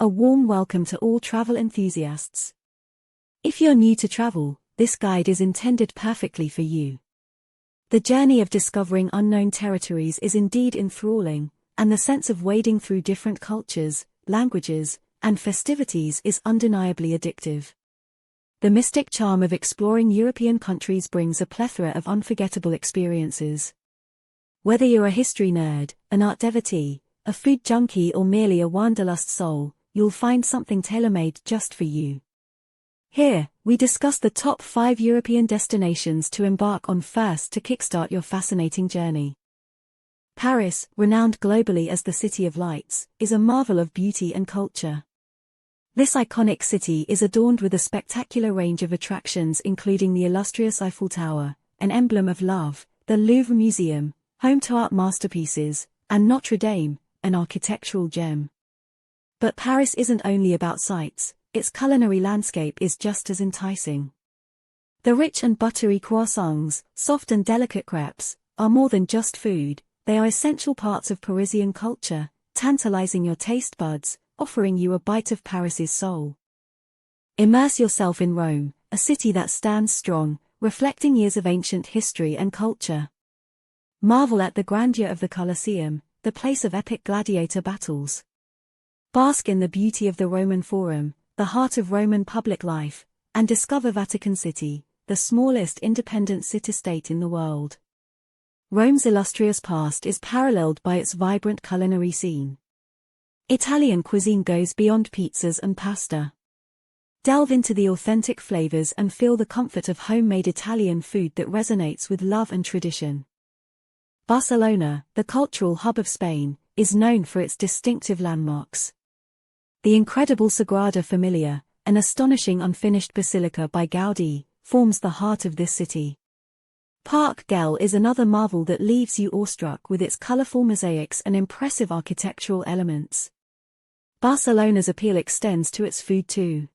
a warm welcome to all travel enthusiasts. If you're new to travel, this guide is intended perfectly for you. The journey of discovering unknown territories is indeed enthralling, and the sense of wading through different cultures, languages, and festivities is undeniably addictive. The mystic charm of exploring European countries brings a plethora of unforgettable experiences. Whether you're a history nerd, an art devotee, a food junkie, or merely a wanderlust soul, you'll find something tailor-made just for you. Here, we discuss the top 5 European destinations to embark on first to kickstart your fascinating journey. Paris, renowned globally as the City of Lights, is a marvel of beauty and culture. This iconic city is adorned with a spectacular range of attractions including the illustrious Eiffel Tower, an emblem of love, the Louvre Museum, home to art masterpieces, and Notre Dame, an architectural gem. But Paris isn't only about sights, its culinary landscape is just as enticing. The rich and buttery croissants, soft and delicate crepes, are more than just food, they are essential parts of Parisian culture, tantalizing your taste buds, offering you a bite of Paris's soul. Immerse yourself in Rome, a city that stands strong, reflecting years of ancient history and culture. Marvel at the grandeur of the Colosseum, the place of epic gladiator battles. Bask in the beauty of the Roman Forum, the heart of Roman public life, and discover Vatican City, the smallest independent city-state in the world. Rome's illustrious past is paralleled by its vibrant culinary scene. Italian cuisine goes beyond pizzas and pasta. Delve into the authentic flavors and feel the comfort of homemade Italian food that resonates with love and tradition. Barcelona, the cultural hub of Spain, is known for its distinctive landmarks. The incredible Sagrada Familia, an astonishing unfinished basilica by Gaudí, forms the heart of this city. Parc Güell is another marvel that leaves you awestruck with its colorful mosaics and impressive architectural elements. Barcelona's appeal extends to its food too.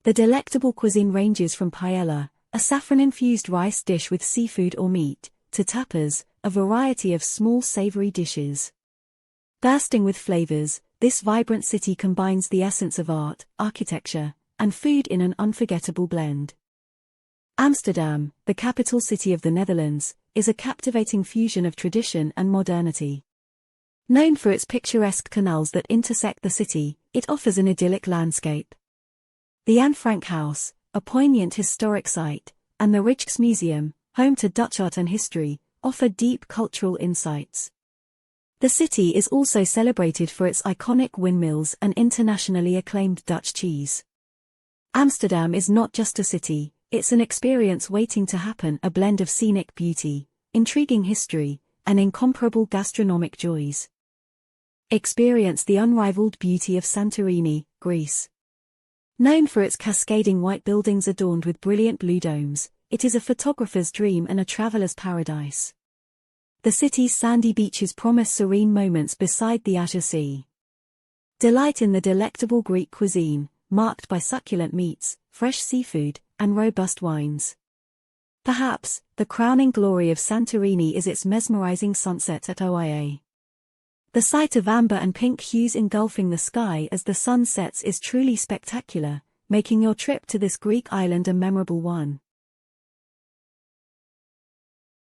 The delectable cuisine ranges from paella, a saffron-infused rice dish with seafood or meat, to tapas, a variety of small savory dishes. Bursting with flavors, this vibrant city combines the essence of art, architecture, and food in an unforgettable blend. Amsterdam, the capital city of the Netherlands, is a captivating fusion of tradition and modernity. Known for its picturesque canals that intersect the city, it offers an idyllic landscape. The Anne Frank House, a poignant historic site, and the Rijksmuseum, home to Dutch art and history, offer deep cultural insights. The city is also celebrated for its iconic windmills and internationally acclaimed Dutch cheese. Amsterdam is not just a city, it's an experience waiting to happen, a blend of scenic beauty, intriguing history, and incomparable gastronomic joys. Experience the unrivaled beauty of Santorini, Greece. Known for its cascading white buildings adorned with brilliant blue domes, it is a photographer's dream and a traveler's paradise. The city's sandy beaches promise serene moments beside the Azure Sea. Delight in the delectable Greek cuisine, marked by succulent meats, fresh seafood, and robust wines. Perhaps, the crowning glory of Santorini is its mesmerizing sunset at Oia. The sight of amber and pink hues engulfing the sky as the sun sets is truly spectacular, making your trip to this Greek island a memorable one.